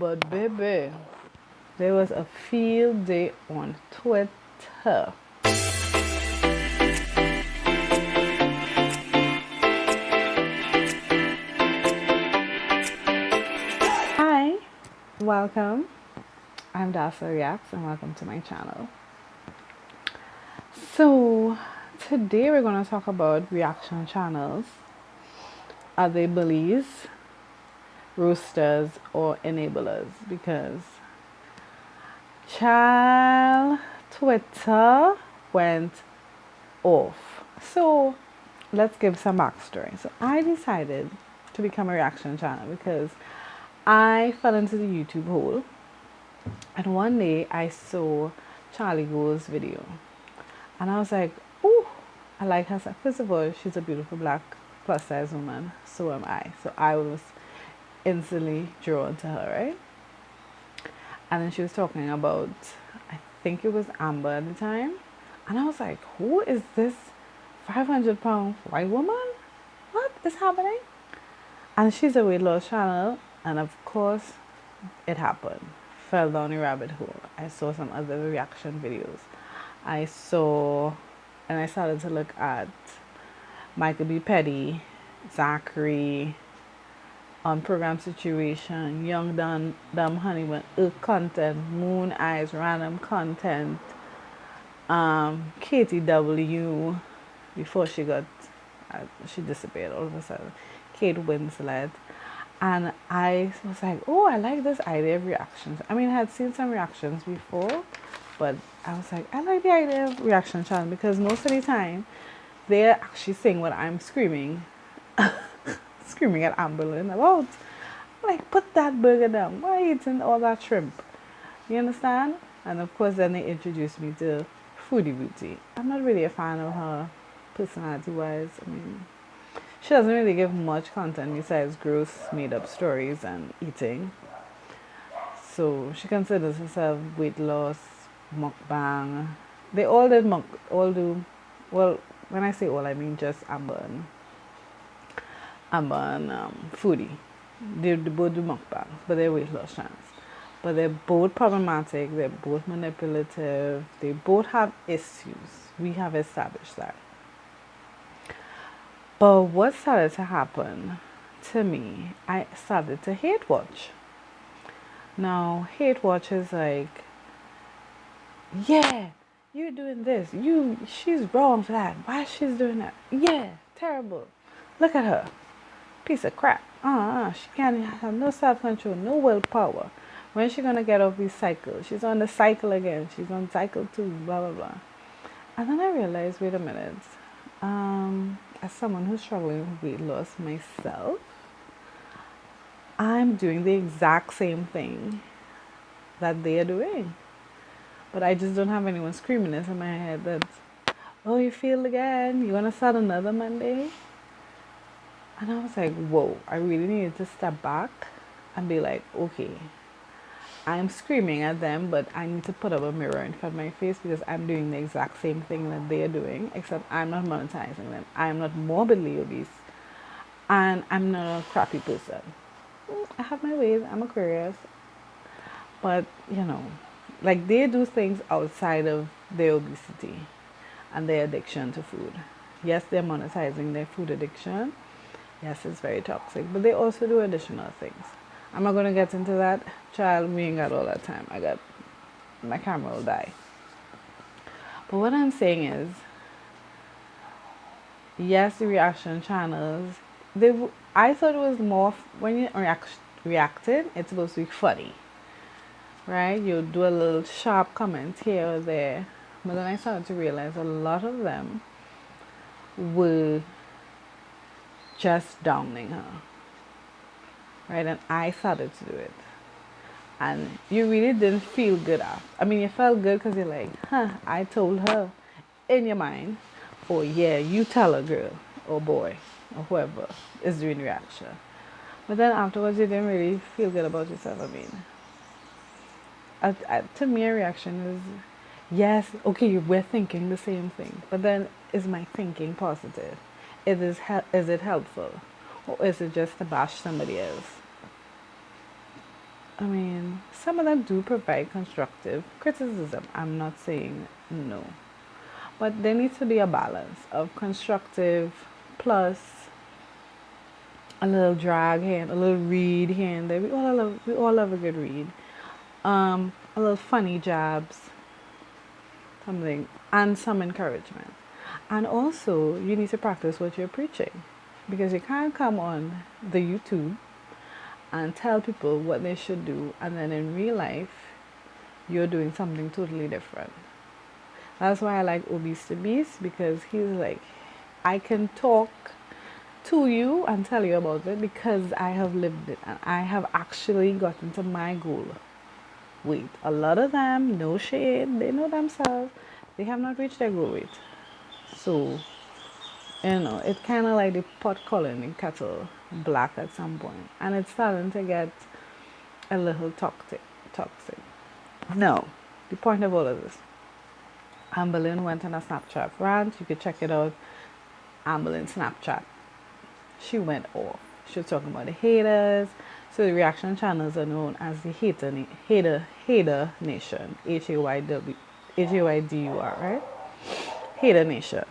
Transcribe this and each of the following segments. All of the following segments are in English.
But baby, there was a field day on Twitter. Hi, welcome. I'm Dasa Reacts and welcome to my channel. So, today we're going to talk about reaction channels. Are they bullies, roasters, or enablers? Because child Twitter went off. So, let's give some backstory. So, I decided to become a reaction channel because I fell into the YouTube hole. And one day I saw Charlie Gold's video. And I was like, ooh, I like her. First of all, she's a beautiful black plus size woman. So am I. So I was instantly drawn to her, right? And then she was talking about, I think it was Amber at the time. And I was like, who is this 500-pound white woman? What is happening? And she's a weight loss channel. And of course, it happened. Fell down a rabbit hole. I saw some other reaction videos. I started to look at Michael B. Petty, Zachary, on Program Situation, Young Dumb Honey went content, Moon Eyes, random content, Katie W. Before she disappeared all of a sudden, Kate Winslet. And I was like, oh, I like this idea of reactions. I mean, I had seen some reactions before, but I was like, I like the idea of reaction channel because most of the time, they're actually saying what I'm screaming, screaming at Amberlynn about. Like, put that burger down. Why are you eating all that shrimp? You understand? And of course, then they introduced me to Foodie Beauty. I'm not really a fan of her personality-wise. I mean, she doesn't really give much content besides gross made-up stories and eating. So she considers herself weight loss, mukbang. They all do. Well, when I say all, I mean just Amber and Foodie. They both do mukbangs, but they're weight loss channels. But they're both problematic. They're both manipulative. They both have issues. We have established that. But what started to happen to me, I started to hate watch. Now, hate watch is like, yeah, you're doing this. She's wrong for that. Why she's doing that? Yeah, terrible. Look at her. Piece of crap. She can't have no self-control, no willpower. When's she gonna get off this cycle? She's on the cycle again. She's on cycle 2, blah, blah, blah. And then I realized, wait a minute. As someone who's struggling with weight loss myself, I'm doing the exact same thing that they are doing. But I just don't have anyone screaming this in my head that, oh, you failed again. You want to start another Monday? And I was like, whoa, I really needed to step back and be like, okay, I'm screaming at them, but I need to put up a mirror in front of my face because I'm doing the exact same thing that they're doing, except I'm not monetizing them. I'm not morbidly obese, and I'm not a crappy person. I have my ways, I'm Aquarius, but like they do things outside of their obesity and their addiction to food. Yes, they're monetizing their food addiction. Yes, it's very toxic, but they also do additional things. I'm not going to get into that. Child, we ain't got all that time. My camera will die. But what I'm saying is, yes, the reaction channels, I thought it was more, when you reacted, it's supposed to be funny. Right? You do a little sharp comment here or there. But then I started to realize a lot of them were just downing her. Right? And I started to do it. And you really didn't feel good after. I mean, you felt good because you're like, I told her in your mind. Oh, yeah, you tell her, girl or boy or whoever is doing reaction. But then afterwards, you didn't really feel good about yourself. I mean, to me, a reaction is, yes, okay, we're thinking the same thing. But then is my thinking positive? Is it helpful? Or is it just to bash somebody else? I mean, some of them do provide constructive criticism. I'm not saying no. But there needs to be a balance of constructive plus a little drag here, a little read here and there. We all love a good read. A little funny jabs, something, and some encouragement. And also, you need to practice what you're preaching, because you can't come on the YouTube and tell people what they should do, and then in real life, you're doing something totally different. That's why I like Obese to Beast, because he's like, I can talk to you and tell you about it because I have lived it and I have actually gotten to my goal weight. A lot of them, no shade, they know themselves, they have not reached their goal weight. So, it's kind of like the pot calling the kettle black at some point, and it's starting to get a little toxic. Toxic. No, the point of all of this, Amberlynn went on a Snapchat rant. You could check it out. Amberlynn Snapchat. She went off. She was talking about the haters. So the reaction channels are known as the hater nation. Haydur, right? Hater nation.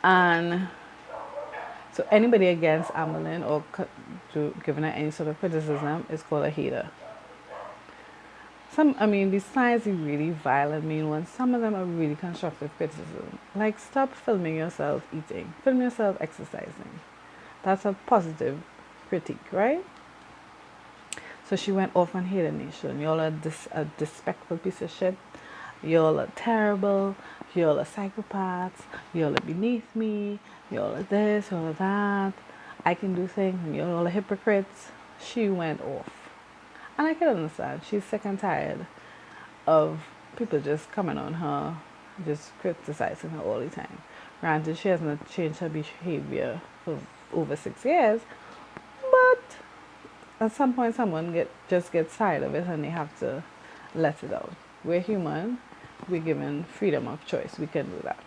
And so anybody against Amberlynn or giving her any sort of criticism is called a hater. Besides the really violent mean ones, some of them are really constructive criticism. Like, stop filming yourself eating, film yourself exercising. That's a positive critique, right? So she went off on Hater Nation. Y'all are a disrespectful piece of shit. Y'all are terrible. Y'all are psychopaths. Y'all are beneath me. Y'all are this, y'all are that. I can do things, and y'all are hypocrites. She went off. And I can understand. She's sick and tired of people just coming on her, just criticizing her all the time. Granted, she hasn't changed her behavior for over 6 years, but at some point someone just gets tired of it and they have to let it out. We're human. We're given freedom of choice. We can do that.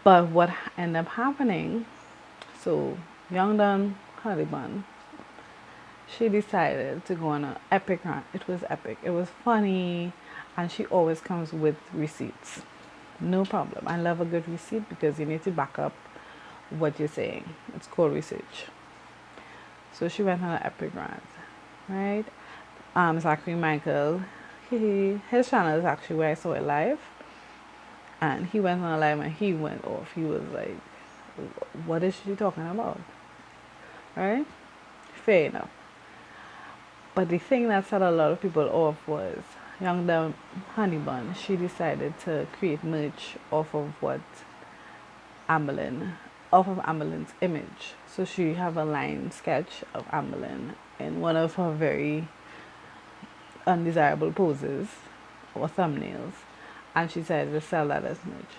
But what ended up happening, so Young Dun Haliban, she decided to go on an epic rant. It was epic. It was funny, and she always comes with receipts. No problem. I love a good receipt because you need to back up what you're saying. It's called research. So she went on an epic rant, right? Zachary Michael, his channel is actually where I saw it live, and he went on a live and he went off. He was like, "What is she talking about?" Right? Fair enough. But the thing that set a lot of people off was Young Dumb Honey Bun. She decided to create merch off of Amberlynn's image. So she have a line sketch of Amberlynn in one of her very undesirable poses or thumbnails, and she decided to sell that as merch.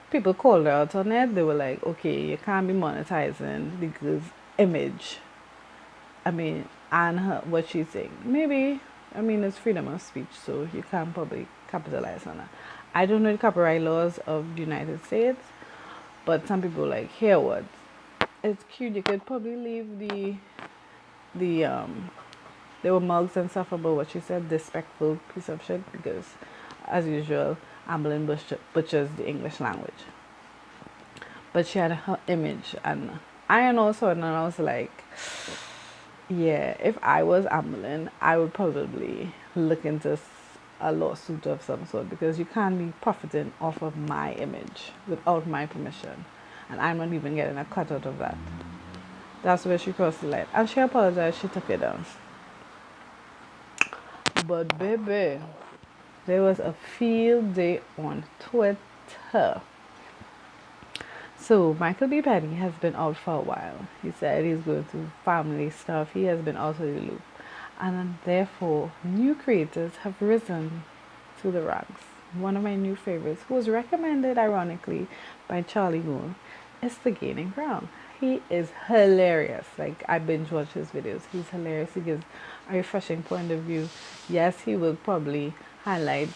People called her out on it. They were like, "Okay, you can't be monetizing the girl's image. And what she's saying. Maybe, it's freedom of speech, so you can't probably capitalize on that." I don't know the copyright laws of the United States, but some people like, "Here, what? It's cute. You could probably leave there were mugs and stuff about what she said, disrespectful piece of shit, because, as usual, Amberlynn butchers the English language. But she had her image, and I also, and I was like, yeah, if I was Amberlynn, I would probably look into a lawsuit of some sort, because you can't be profiting off of my image without my permission, and I'm not even getting a cut out of that. That's where she crossed the line, and she apologized. She took it down. But baby, there was a field day on Twitter. So Michael B. Petty has been out for a while. He said he's going through family stuff. He has been out of the loop. And therefore, new creators have risen to the ranks. One of my new favorites, who was recommended ironically by Charlie Moon, is The Gaining Ground. He is hilarious. Like, I binge watch his videos. He's hilarious. He gives a refreshing point of view. Yes, he will probably highlight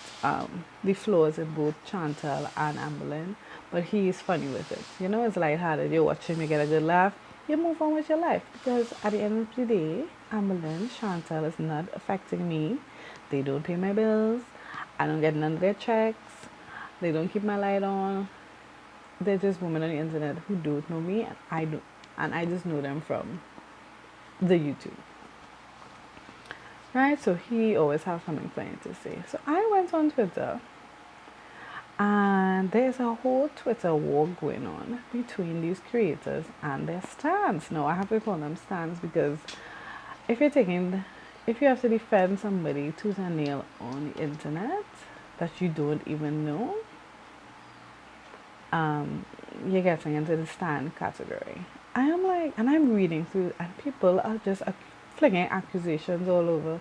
the flaws in both Chantal and Amberlynn, but he is funny with it. It's lighthearted. You watch him, you get a good laugh. you move on with your life, because at the end of the day, Amberlynn, Chantal is not affecting me. They don't pay my bills. I don't get none of their checks. They don't keep my light on. They're just women on the internet who don't know me, and I do, and I just know them from the YouTube. Right? So he always has something funny to say. So I went on Twitter, and there's a whole Twitter war going on between these creators and their stans. No, I have to call them stans, because if you're taking, if you have to defend somebody tooth and nail on the internet that you don't even know, you're getting into the stan category. I am like, and I'm reading through, and people are just flinging accusations all over.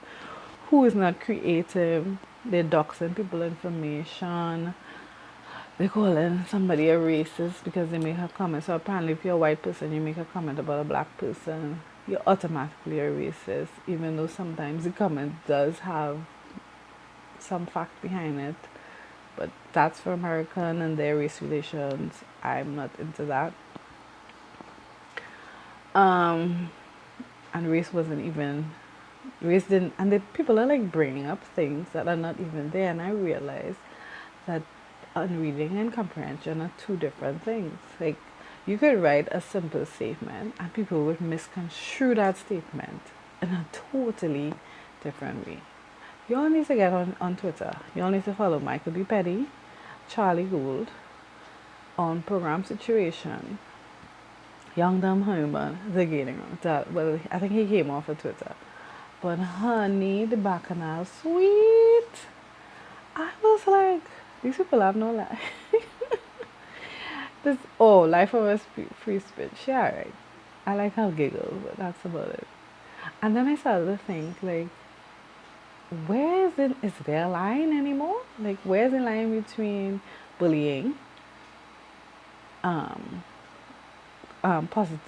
Who is not creative? They're doxing people information. They're calling somebody a racist because they make a comment. So apparently, if you're a white person, you make a comment about a black person, you're automatically a racist, even though sometimes the comment does have some fact behind it. But that's for American and their race relations. I'm not into that. Um, and race wasn't even, race didn't, and the people are like bringing up things that are not even there. And I realized that reading and comprehension are two different things. Like, you could write a simple statement and people would misconstrue that statement in a totally different way. You all need to get on Twitter. You all need to follow Michael B. Petty, Charlie Gould, on Program Situation, Young Dumb Human, The Gaining Room. Well, I think he came off of Twitter. But honey, the Bacchanal Suite. I was like, these people have no life. This, oh, life of a free speech. Yeah, right. I like how giggle, but that's about it. And then I started to think, like, where is it? Is there a line anymore? Like, where's the line between bullying, um, positive,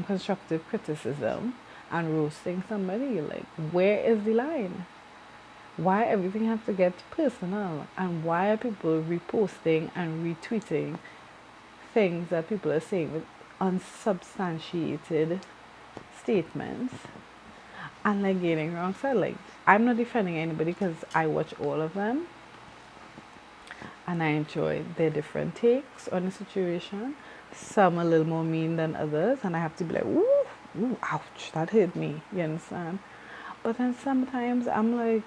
constructive criticism, and roasting somebody? Like, where is the line? Why everything has to get personal? And why are people reposting and retweeting things that people are saying with unsubstantiated statements and like getting wrong side? Like, I'm not defending anybody because I watch all of them and I enjoy their different takes on the situation. Some a little more mean than others, and I have to be like, ooh, ooh, ouch, that hit me. You understand? But then sometimes I'm like,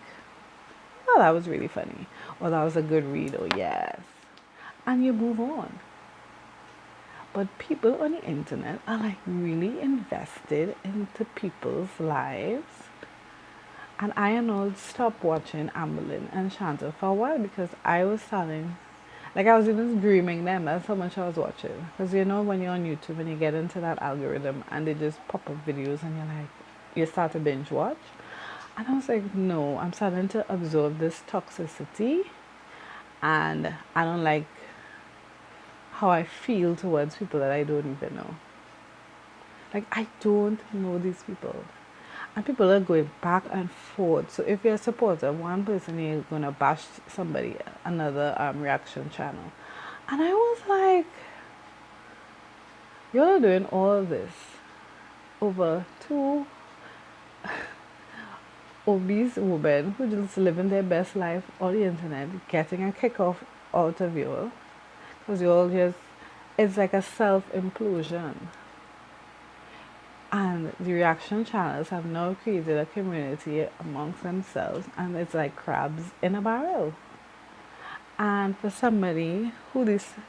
oh, that was really funny, or that was a good read, or yes, and you move on. But people on the internet are like really invested into people's lives. And I and all stopped watching Amberlynn and Chantal for a while because I was starting, like I was even dreaming them. That's how much I was watching. Because you know when you're on YouTube and you get into that algorithm and they just pop up videos and you're like, you start to binge watch. And I was like, no, I'm starting to absorb this toxicity and I don't like how I feel towards people that I don't even know. Like, I don't know these people. And people are going back and forth. So if you're a supporter of one person, you're going to bash somebody, another reaction channel. And I was like, you're doing all this over two obese women who just living their best life on the internet, getting a kick off out of you. Because you all just, it's like a self-implosion. And the reaction channels have now created a community amongst themselves, and it's like crabs in a barrel. And for somebody who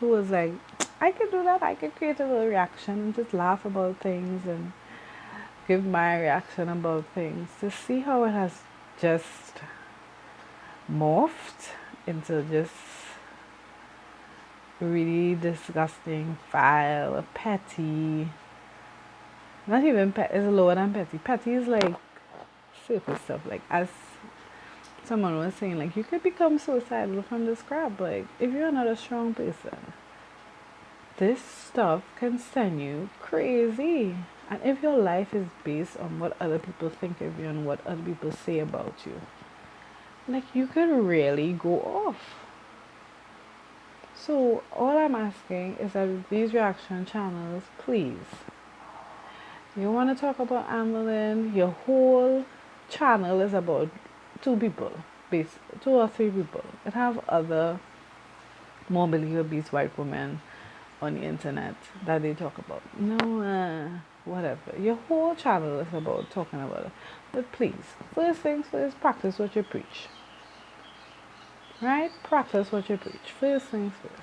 was like, I could do that, I could create a little reaction and just laugh about things and give my reaction about things, to see how it has just morphed into just really disgusting, vile, petty. Not even petty, it's lower than petty. Petty is like surface stuff. Like, as someone was saying, like, you could become suicidal from this crap. Like, if you're not a strong person, this stuff can send you crazy. And if your life is based on what other people think of you and what other people say about you, like, you could really go off. So all I'm asking is that these reaction channels, please, You want to talk about Amelin, your whole channel is about two people, two or three people. It have other morbidly obese white women on the internet that they talk about. No, whatever. Your whole channel is about talking about it. But please, first things first, practice what you preach. Right? Practice what you preach. First things first.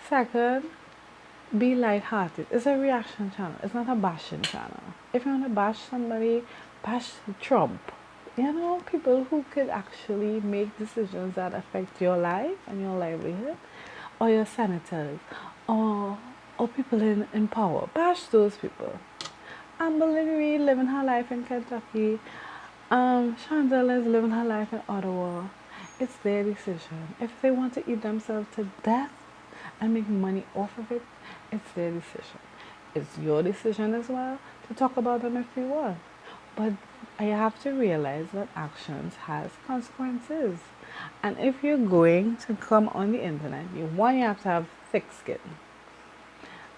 Second, be lighthearted. It's a reaction channel. It's not a bashing channel. If you want to bash somebody, bash Trump. You know, people who could actually make decisions that affect your life and your livelihood, or your senators, or people in power. Bash those people. Amber Reid living her life in Kentucky. Chantal is living her life in Ottawa. It's their decision. If they want to eat themselves to death and make money off of it, it's their decision. It's your decision as well to talk about them if you want. But I have to realize that actions has consequences. And if you're going to come on the internet, you have to have thick skin.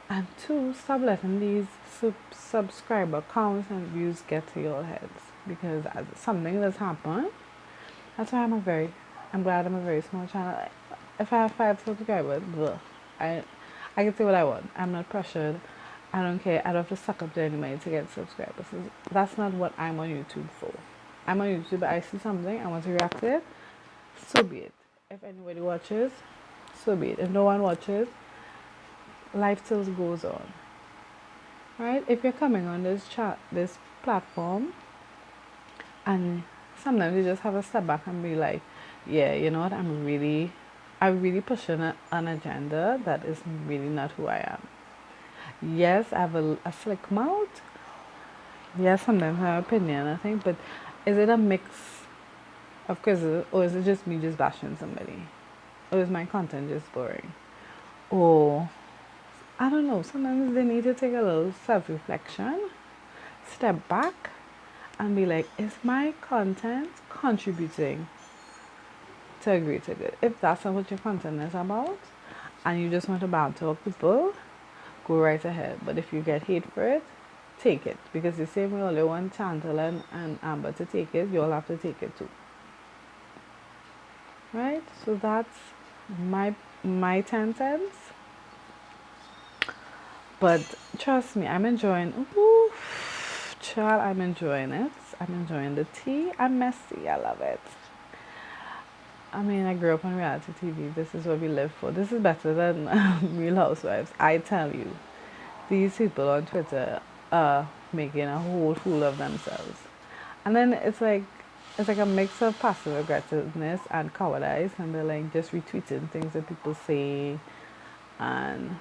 And two, stop letting these subscriber counts and views get to your heads. Because as something that's happened, that's why I'm glad I'm a very small channel. If I have 5 subscribers, I can say what I want. I'm not pressured. I don't care. I don't have to suck up to anybody to get subscribers. That's not what I'm on YouTube for. I'm on YouTube, I see something, I want to react to it, so be it. If anybody watches, so be it. If no one watches, life still goes on. Right? If you're coming on this platform, and sometimes you just have to step back and be like, yeah, you know what, I'm really pushing an agenda that is really not who I am. Yes, I have a slick mouth. Yes, sometimes I have an opinion, I think, but is it a mix of quizzes, or is it just me just bashing somebody? Or is my content just boring? Or, I don't know, sometimes they need to take a little self-reflection, step back, and be like, is my content contributing to a greater good? If that's not what your content is about, and you just want to banter with people, go right ahead. But if you get hate for it, take it. Because the same way only want Chantal and Amber to take it, you'll have to take it too. Right? So that's my 10 cents. But trust me, I'm enjoying. Ooh, child, I'm enjoying it. I'm enjoying the tea. I'm messy. I love it. I mean, I grew up on reality TV. This is what we live for. This is better than Real Housewives. I tell you, these people on Twitter are making a whole fool of themselves. And then it's like a mix of passive aggressiveness and cowardice, and they're like just retweeting things that people say, and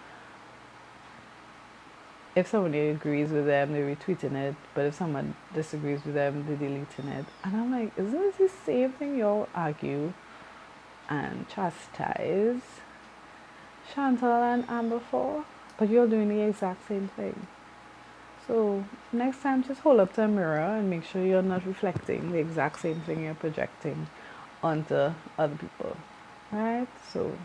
if somebody agrees with them, they're retweeting it, but if someone disagrees with them, they're deleting it. And I'm like, isn't this the same thing y'all argue and chastise Chantal and Amber for? But you're doing the exact same thing. So next time, just hold up to a mirror and make sure you're not reflecting the exact same thing you're projecting onto other people. Right? So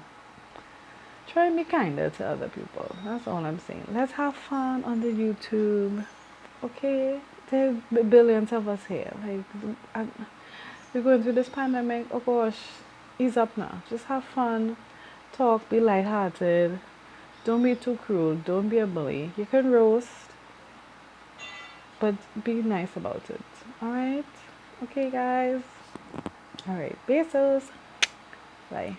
try and be kinder to other people. That's all I'm saying. Let's have fun on the YouTube. Okay? There's billions of us here. Like, we're going through this pandemic. Oh gosh, ease up now. Just have fun. Talk. Be lighthearted. Don't be too cruel. Don't be a bully. You can roast, but be nice about it. Alright? Okay, guys? Alright. Besos. Bye.